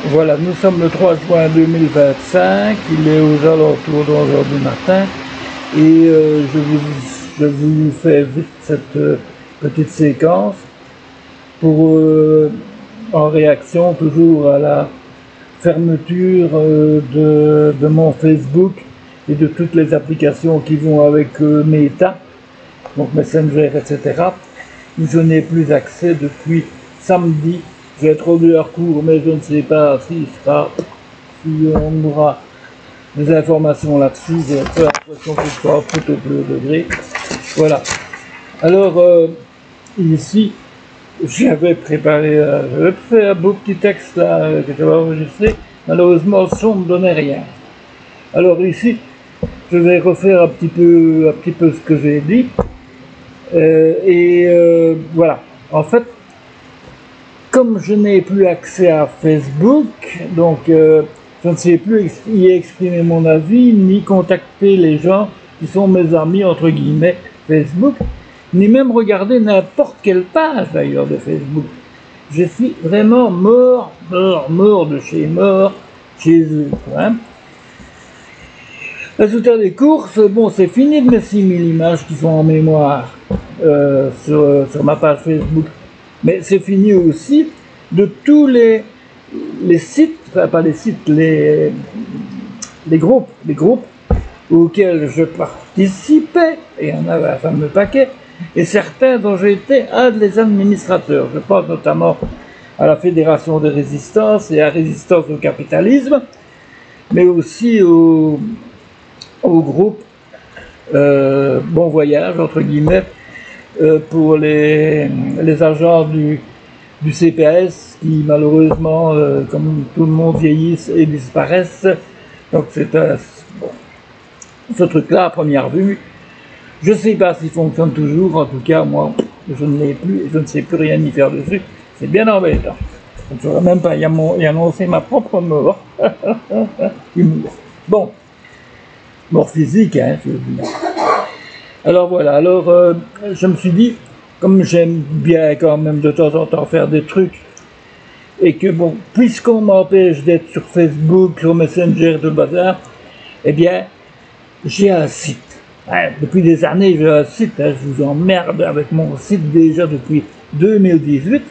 Voilà, nous sommes le 3 juin 2025, il est aux alentours de 11 h du matin et je vous fais vite cette petite séquence pour en réaction toujours à la fermeture de mon Facebook et de toutes les applications qui vont avec Meta, donc Messenger, etc. Je n'ai plus accès depuis samedi. J'ai trop d'heures cours, mais je ne sais pas si on aura des informations là-dessus. J'ai un peu l'impression que je sera tout au plus degré. Voilà. Alors, ici, j'avais préparé, j'avais fait un beau petit texte là que j'avais enregistré. Malheureusement, le son ne me donnait rien. Alors ici, je vais refaire un petit peu ce que j'ai dit. Voilà. En fait, comme je n'ai plus accès à Facebook, donc je ne sais plus y exprimer mon avis, ni contacter les gens qui sont mes amis, entre guillemets, Facebook, ni même regarder n'importe quelle page d'ailleurs de Facebook. Je suis vraiment mort de chez eux. Hein. Résultat des courses, bon, c'est fini de mes 6000 images qui sont en mémoire sur ma page Facebook. Mais c'est fini aussi de tous les sites, enfin pas les sites, les groupes auxquels je participais, et il y en avait un fameux paquet, et certains dont j'étais un des administrateurs. Je pense notamment à la Fédération de Résistance et à Résistance au capitalisme, mais aussi au groupe Bon Voyage, entre guillemets, pour les agents du CPS qui malheureusement, comme tout le monde, vieillissent et disparaissent. Donc c'est bon, ce truc-là à première vue, je ne sais pas s'il fonctionne toujours. En tout cas, moi, je ne l'ai plus et je ne sais plus rien y faire dessus. C'est bien embêtant. Je ne saurais même pas y annoncer ma propre mort. Bon, mort physique, hein, je veux dire. Alors voilà, je me suis dit, comme j'aime bien quand même de temps en temps faire des trucs, et que bon, puisqu'on m'empêche d'être sur Facebook, sur Messenger, de bazar, eh bien, j'ai un site. Hein, depuis des années, j'ai un site, hein, je vous emmerde avec mon site déjà depuis 2018.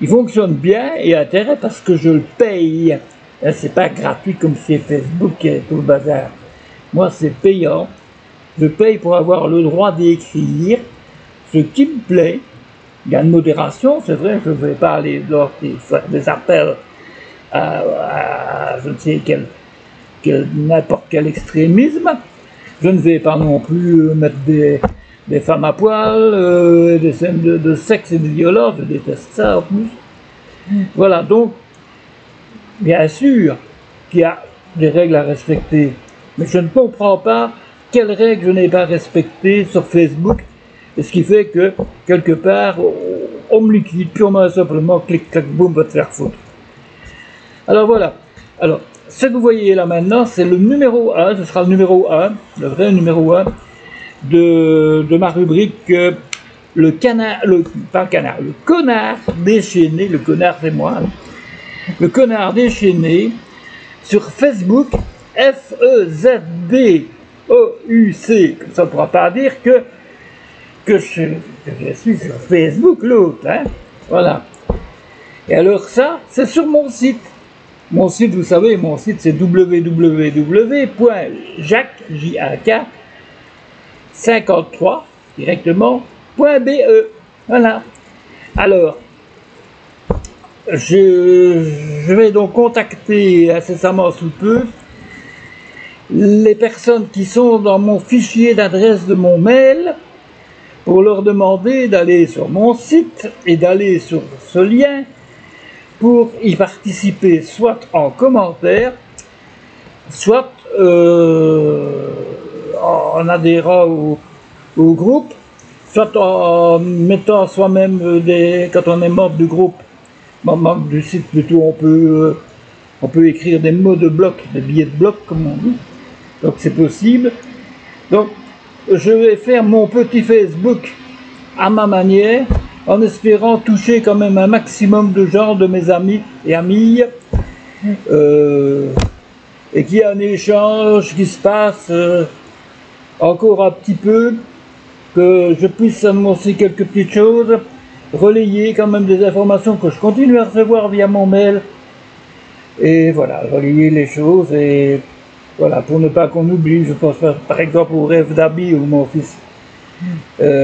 Il fonctionne bien et intérêt parce que je le paye. Hein, c'est pas gratuit comme c'est Facebook et tout le bazar. Moi, c'est payant. Je paye pour avoir le droit d'écrire ce qui me plaît. Il y a une modération, c'est vrai, je ne vais pas aller faire des appels à je ne sais n'importe quel extrémisme. Je ne vais pas non plus mettre des femmes à poil, des scènes de sexe et de violence, je déteste ça en plus. Voilà, donc, bien sûr qu'il y a des règles à respecter, mais je ne comprends pas quelles règles je n'ai pas respectées sur Facebook, et ce qui fait que, quelque part, on me liquide purement et simplement, clic, clac, boum, va te faire foutre. Alors voilà, alors, ce que vous voyez là maintenant, c'est le numéro 1, ce sera le numéro 1, le vrai numéro 1, de ma rubrique, le connard déchaîné, le connard c'est moi, hein, le connard déchaîné, sur Facebook, FEZBOUC, comme ça on ne pourra pas dire que je suis sur Facebook l'autre, hein, voilà. Et alors ça, c'est sur mon site. Mon site, vous savez, mon site c'est www.jacques53 directement.be. Voilà. Alors, je vais donc contacter incessamment sous peu les personnes qui sont dans mon fichier d'adresse de mon mail pour leur demander d'aller sur mon site et d'aller sur ce lien pour y participer soit en commentaire, soit en adhérant au groupe, soit en mettant soi-même quand on est membre du groupe, membre du site plutôt, on peut écrire des mots de bloc, des billets de bloc comme on dit, donc c'est possible. Donc je vais faire mon petit Facebook à ma manière, en espérant toucher quand même un maximum de gens, de mes amis et amies, et qu'il y a un échange qui se passe encore un petit peu, que je puisse annoncer quelques petites choses, relayer quand même des informations que je continue à recevoir via mon mail, et voilà, relayer les choses, et voilà, pour ne pas qu'on oublie. Je pense par exemple au Rêve d'Abby où mon fils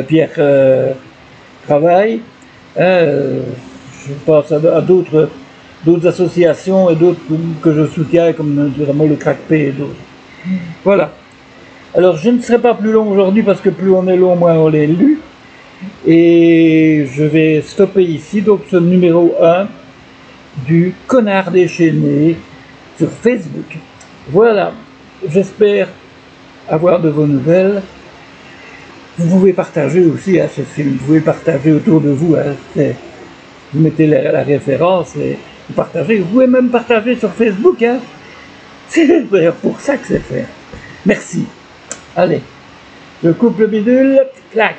Pierre travaille, je pense à d'autres associations et d'autres que je soutiens, comme notamment le CRACP et d'autres. Voilà. Alors je ne serai pas plus long aujourd'hui parce que plus on est long, moins on est lu. Et je vais stopper ici, donc ce numéro 1 du Connard déchaîné sur Facebook. Voilà, j'espère avoir de vos nouvelles. Vous pouvez partager aussi ce film, vous pouvez partager autour de vous. Vous mettez la référence et vous partagez. Vous pouvez même partager sur Facebook. C'est d'ailleurs pour ça que c'est fait. Merci. Allez, je coupe le bidule, clac.